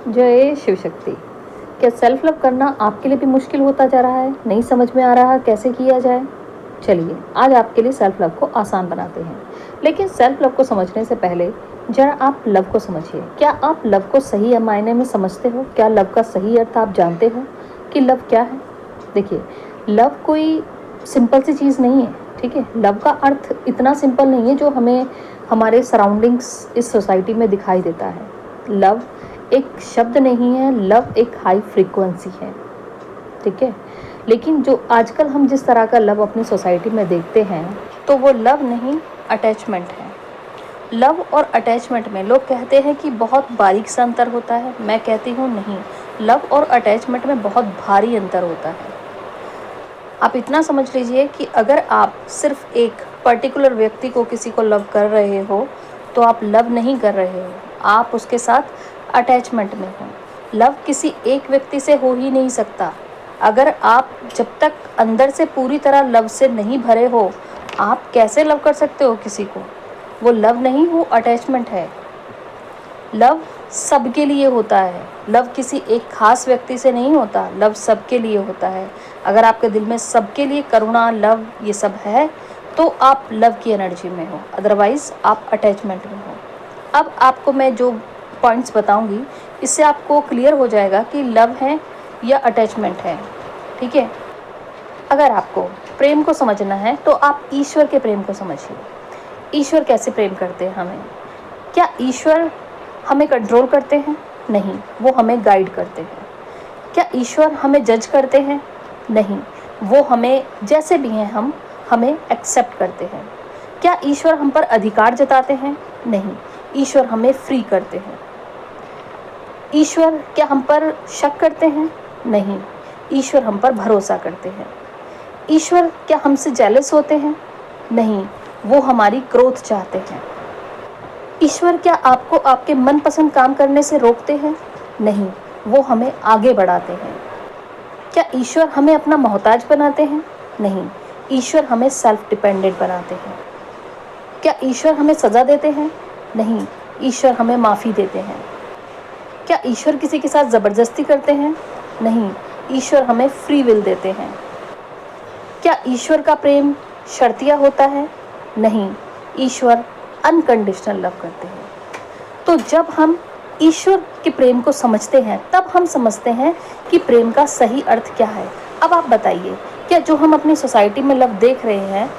जय शिव शक्ति। क्या self love करना आपके लिए भी मुश्किल होता जा रहा है? नहीं समझ में आ रहा कैसे किया जाए? चलिए आज आपके लिए सेल्फ लव को आसान बनाते हैं। लेकिन सेल्फ लव को समझने से पहले जरा आप लव को समझिए। क्या आप लव को सही मायने में समझते हो? क्या लव का सही अर्थ आप जानते हो कि लव क्या है? देखिए, लव कोई सिंपल सी चीज़ नहीं है, ठीक है। लव का अर्थ इतना सिंपल नहीं है जो हमें हमारे सराउंडिंग्स इस सोसाइटी में दिखाई देता है। लव एक शब्द नहीं है, लव एक हाई फ्रीक्वेंसी है, ठीक है। लेकिन जो आजकल हम जिस तरह का लव अपनी सोसाइटी में देखते हैं तो वो लव नहीं, अटैचमेंट है। लव और अटैचमेंट में लोग कहते हैं कि बहुत बारीक सा अंतर होता है। मैं कहती हूँ नहीं, लव और अटैचमेंट में बहुत भारी अंतर होता है। आप इतना समझ लीजिए कि अगर आप सिर्फ एक पर्टिकुलर व्यक्ति को, किसी को लव कर रहे हो तो आप लव नहीं कर रहे हो, आप उसके साथ अटैचमेंट में हो। लव किसी एक व्यक्ति से हो ही नहीं सकता। अगर आप जब तक अंदर से पूरी तरह लव से नहीं भरे हो, आप कैसे लव कर सकते हो किसी को? वो लव नहीं, वो अटैचमेंट है। लव सबके लिए होता है। लव किसी एक खास व्यक्ति से नहीं होता, लव सबके लिए होता है। अगर आपके दिल में सबके लिए करुणा, लव ये सब है तो आप लव की एनर्जी में हो, अदरवाइज आप अटैचमेंट में हो। अब आपको मैं जो पॉइंट्स बताऊंगी इससे आपको क्लियर हो जाएगा कि लव है या अटैचमेंट है, ठीक है। अगर आपको प्रेम को समझना है तो आप ईश्वर के प्रेम को समझिए। ईश्वर कैसे प्रेम करते हैं हमें? क्या ईश्वर हमें कंट्रोल करते हैं? नहीं, वो हमें गाइड करते हैं। क्या ईश्वर हमें जज करते हैं? नहीं, वो हमें जैसे भी हैं हम हमें एक्सेप्ट करते हैं। क्या ईश्वर हम पर अधिकार जताते हैं? नहीं, ईश्वर हमें फ्री करते हैं। ईश्वर क्या हम पर शक करते हैं? नहीं, ईश्वर हम पर भरोसा करते हैं। ईश्वर क्या हमसे जेलस होते हैं? नहीं, वो हमारी ग्रोथ चाहते हैं। ईश्वर क्या आपको आपके मनपसंद काम करने से रोकते हैं? नहीं, वो हमें आगे बढ़ाते हैं। क्या ईश्वर हमें अपना मोहताज बनाते हैं? नहीं, ईश्वर हमें सेल्फ डिपेंडेंट बनाते हैं। क्या ईश्वर हमें सज़ा देते हैं? नहीं, ईश्वर हमें माफ़ी देते हैं। क्या ईश्वर किसी के साथ ज़बरदस्ती करते हैं? नहीं, ईश्वर हमें फ्री विल देते हैं। क्या ईश्वर का प्रेम शर्तिया होता है? नहीं, ईश्वर अनकंडीशनल लव करते हैं। तो जब हम ईश्वर के प्रेम को समझते हैं तब हम समझते हैं कि प्रेम का सही अर्थ क्या है। अब आप बताइए, क्या जो हम अपनी सोसाइटी में लव देख रहे हैं,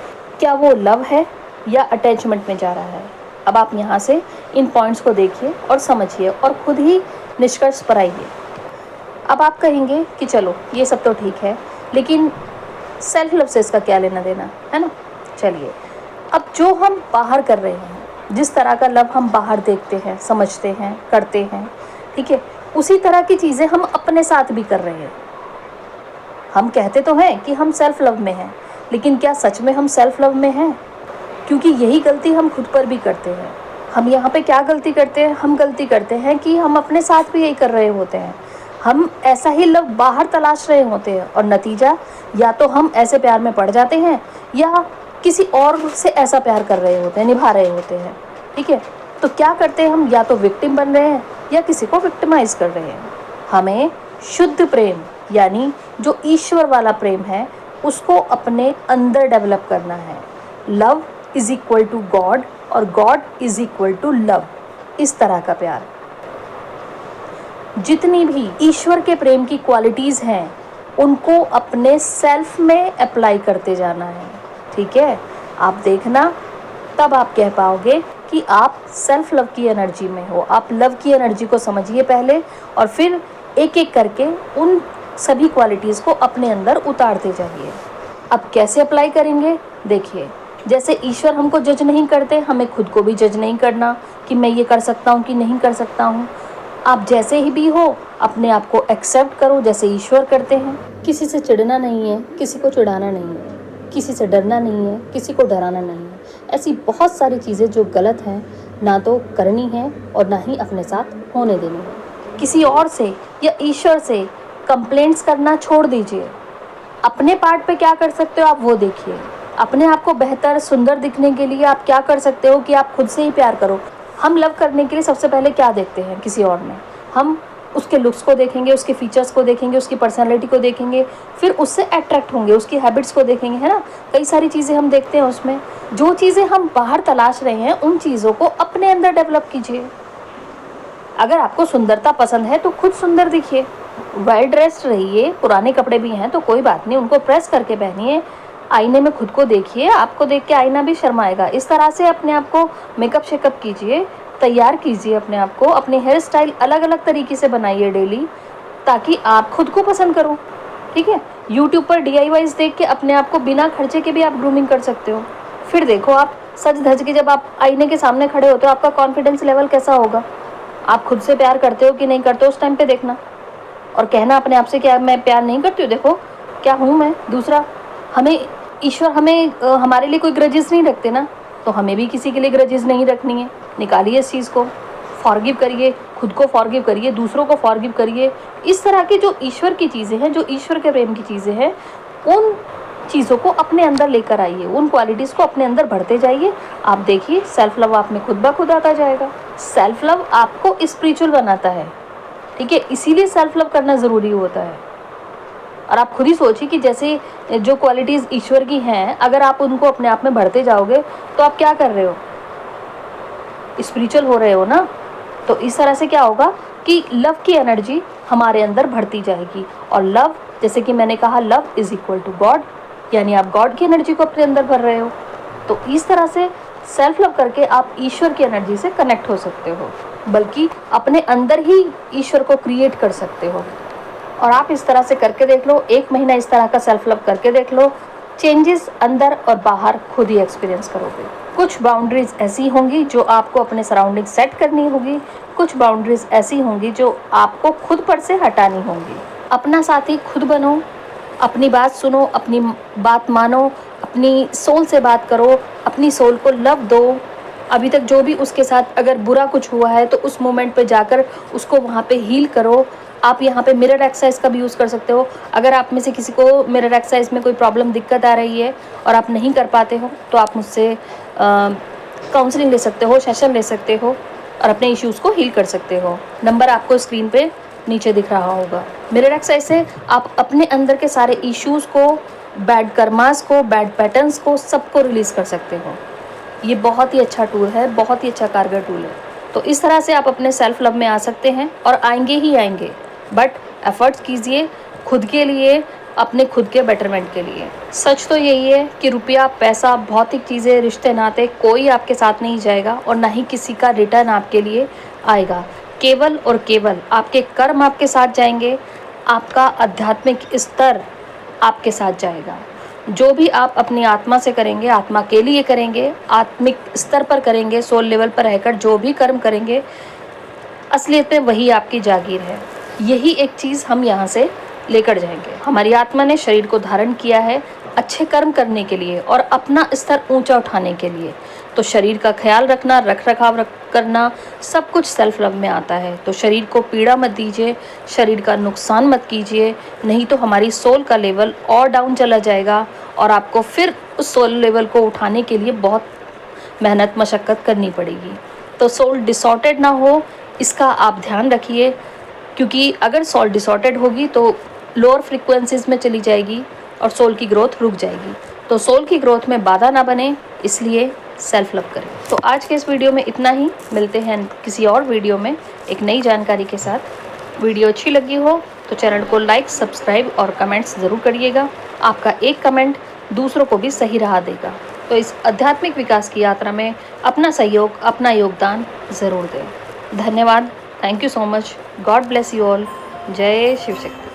क्या वो लव है या अटैचमेंट में जा रहा है? अब आप यहाँ से इन पॉइंट्स को देखिए और समझिए और खुद ही निष्कर्ष पर आइए। अब आप कहेंगे कि चलो ये सब तो ठीक है, लेकिन सेल्फ लव से इसका क्या लेना देना है ना। चलिए, अब जो हम बाहर कर रहे हैं, जिस तरह का लव हम बाहर देखते हैं, समझते हैं, करते हैं, ठीक है, उसी तरह की चीज़ें हम अपने साथ भी कर रहे हैं। हम कहते तो हैं कि हम सेल्फ लव में हैं, लेकिन क्या सच में हम सेल्फ लव में हैं? क्योंकि यही गलती हम खुद पर भी करते हैं। हम यहाँ पे क्या गलती करते हैं? हम गलती करते हैं कि हम अपने साथ भी यही कर रहे होते हैं। हम ऐसा ही लव बाहर तलाश रहे होते हैं और नतीजा या तो हम ऐसे प्यार में पड़ जाते हैं या किसी और से ऐसा प्यार कर रहे होते हैं, निभा रहे होते हैं, ठीक है। तो क्या करते हैं हम? या तो विक्टिम बन रहे हैं या किसी को विक्टिमाइज कर रहे हैं। हमें शुद्ध प्रेम यानी जो ईश्वर वाला प्रेम है उसको अपने अंदर डेवलप करना है। Love is equal to God और God is equal to love, इस तरह का प्यार। जितनी भी ईश्वर के प्रेम की क्वालिटीज़ हैं उनको अपने सेल्फ में अप्लाई करते जाना है, ठीक है। आप देखना, तब आप कह पाओगे कि आप सेल्फ लव की एनर्जी में हो। आप लव की एनर्जी को समझिए पहले और फिर एक एक करके उन सभी क्वालिटीज़ को अपने अंदर उतारते जाइए। अब कैसे अप्लाई करेंगे? देखिए, जैसे ईश्वर हमको जज नहीं करते, हमें खुद को भी जज नहीं करना कि मैं ये कर सकता हूँ कि नहीं कर सकता हूँ। आप जैसे ही भी हो अपने आप को एक्सेप्ट करो जैसे ईश्वर करते हैं। किसी से चिढ़ना नहीं है, किसी को चिढ़ाना नहीं है, किसी से डरना नहीं है, किसी को डराना नहीं है। ऐसी बहुत सारी चीज़ें जो गलत हैं ना तो करनी है और ना ही अपने साथ होने देनी है। किसी और से या ईश्वर से कंप्लेंट्स करना छोड़ दीजिए। अपने पार्ट पे क्या कर सकते हो आप वो देखिए। अपने आप को बेहतर, सुंदर दिखने के लिए आप क्या कर सकते हो कि आप खुद से ही प्यार करो। हम लव करने के लिए सबसे पहले क्या देखते हैं किसी और में? हम उसके लुक्स को देखेंगे, उसके फीचर्स को देखेंगे, उसकी पर्सनालिटी को देखेंगे, फिर उससे अट्रैक्ट होंगे, उसकी हैबिट्स को देखेंगे, है ना। कई सारी चीज़ें हम देखते हैं उसमें। जो चीज़ें हम बाहर तलाश रहे हैं उन चीज़ों को अपने अंदर डेवलप कीजिए। अगर आपको सुंदरता पसंद है तो खुद सुंदर दिखिए, वेल ड्रेस्ड रहिए। पुराने कपड़े भी हैं तो कोई बात नहीं, उनको प्रेस करके पहनिए, आईने में खुद को देखिए, आपको देख के आईना भी शर्माएगा। इस तरह से अपने आप को मेकअप शेकअप कीजिए, तैयार कीजिए अपने आप को, अपने हेयर स्टाइल अलग अलग तरीके से बनाइए डेली, ताकि आप खुद को पसंद करो। ठीक है, यूट्यूब पर DIYs देख के अपने आप को बिना खर्चे के भी आप ग्रूमिंग कर सकते हो। फिर देखो आप सज धज के जब आप आईने के सामने खड़े होते हो आपका कॉन्फिडेंस लेवल कैसा होगा, आप खुद से प्यार करते हो कि नहीं करते हो, उस टाइम पे देखना। और कहना अपने आप से कि मैं प्यार नहीं करती हूँ, देखो क्या हूँ मैं। दूसरा, हमें ईश्वर हमारे लिए कोई ग्रजेस नहीं रखते ना, तो हमें भी किसी के लिए ग्रजेस नहीं रखनी है। निकालिए इस चीज़ को, फॉरगिव करिए, खुद को फॉरगिव करिए, दूसरों को फॉरगिव करिए। इस तरह की जो ईश्वर की चीज़ें हैं, जो ईश्वर के प्रेम की चीज़ें हैं, उन चीज़ों को अपने अंदर लेकर आइए, उन क्वालिटीज़ को अपने अंदर भरते जाइए। आप देखिए सेल्फ लव आप में खुद ब खुद आता जाएगा। सेल्फ लव आपको स्पिरिचुअल बनाता है, ठीक है, इसीलिए सेल्फ लव करना ज़रूरी होता है। और आप खुद ही सोचिए कि जैसे जो क्वालिटीज़ ईश्वर की हैं, अगर आप उनको अपने आप में भरते जाओगे तो आप क्या कर रहे हो, स्पिरिचुअल हो रहे हो ना। तो इस तरह से क्या होगा कि लव की एनर्जी हमारे अंदर बढ़ती जाएगी। और लव, जैसे कि मैंने कहा, love is equal to God, यानी आप गॉड की एनर्जी को अपने अंदर भर रहे हो। तो इस तरह से सेल्फ लव करके आप ईश्वर की एनर्जी से कनेक्ट हो सकते हो, बल्कि अपने अंदर ही ईश्वर को क्रिएट कर सकते हो। और आप इस तरह से करके देख लो, 1 महीना इस तरह का सेल्फ लव करके देख लो, चेंजेस अंदर और बाहर खुद ही एक्सपीरियंस करोगे। कुछ बाउंड्रीज ऐसी होंगी जो आपको अपने सराउंडिंग सेट करनी होगी, कुछ बाउंड्रीज ऐसी होंगी जो आपको खुद पर से हटानी होंगी। अपना साथी खुद बनो, अपनी बात सुनो, अपनी बात मानो, अपनी सोल से बात करो, अपनी सोल को लव दो। अभी तक जो भी उसके साथ अगर बुरा कुछ हुआ है तो उस मोमेंट पे जाकर उसको वहाँ पे हील करो। आप यहाँ पे मिरर एक्सरसाइज का भी यूज़ कर सकते हो। अगर आप में से किसी को मिरर एक्सरसाइज में कोई प्रॉब्लम दिक्कत आ रही है और आप नहीं कर पाते हो तो आप मुझसे काउंसलिंग ले सकते हो, सेशन ले सकते हो और अपने इश्यूज़ को हील कर सकते हो। नंबर आपको स्क्रीन पे नीचे दिख रहा होगा। मिरर एक्सरसाइज से आप अपने अंदर के सारे इश्यूज़ को, बैड कर्मास को, बैड पैटर्न्स को, सबको रिलीज़ कर सकते हो। ये बहुत ही अच्छा टूल है, बहुत ही अच्छा कारगर टूल है। तो इस तरह से आप अपने सेल्फ लव में आ सकते हैं और आएंगे ही आएंगे, बट एफर्ट्स कीजिए खुद के लिए, अपने खुद के बेटरमेंट के लिए। सच तो यही है कि रुपया, पैसा, भौतिक चीज़ें, रिश्ते नाते, कोई आपके साथ नहीं जाएगा और ना ही किसी का रिटर्न आपके लिए आएगा। केवल और केवल आपके कर्म आपके साथ जाएंगे, आपका आध्यात्मिक स्तर आपके साथ जाएगा। जो भी आप अपनी आत्मा से करेंगे, आत्मा के लिए करेंगे, आत्मिक स्तर पर करेंगे, सोल लेवल पर रहकर जो भी कर्म करेंगे, असलियत में वही आपकी जागीर है। यही एक चीज़ हम यहाँ से लेकर जाएंगे। हमारी आत्मा ने शरीर को धारण किया है अच्छे कर्म करने के लिए और अपना स्तर ऊंचा उठाने के लिए। तो शरीर का ख्याल रखना, रख रखाव करना, सब कुछ सेल्फ लव में आता है। तो शरीर को पीड़ा मत दीजिए, शरीर का नुकसान मत कीजिए, नहीं तो हमारी सोल का लेवल और डाउन चला जाएगा और आपको फिर उस सोल लेवल को उठाने के लिए बहुत मेहनत मशक्क़त करनी पड़ेगी। तो सोल डिसऑर्टेड ना हो, इसका आप ध्यान रखिए, क्योंकि अगर सोल डिसऑर्टेड होगी तो लोअर फ्रिक्वेंसीज में चली जाएगी और सोल की ग्रोथ रुक जाएगी। तो सोल की ग्रोथ में बाधा ना बने, इसलिए सेल्फ लव करें। तो आज के इस वीडियो में इतना ही। मिलते हैं किसी और वीडियो में एक नई जानकारी के साथ। वीडियो अच्छी लगी हो तो चैनल को लाइक, सब्सक्राइब और कमेंट्स ज़रूर करिएगा। आपका एक कमेंट दूसरों को भी सही राह देगा। तो इस आध्यात्मिक विकास की यात्रा में अपना सहयोग, अपना योगदान ज़रूर दें। धन्यवाद। Thank you so much. God bless you all. जय शिव शक्ति।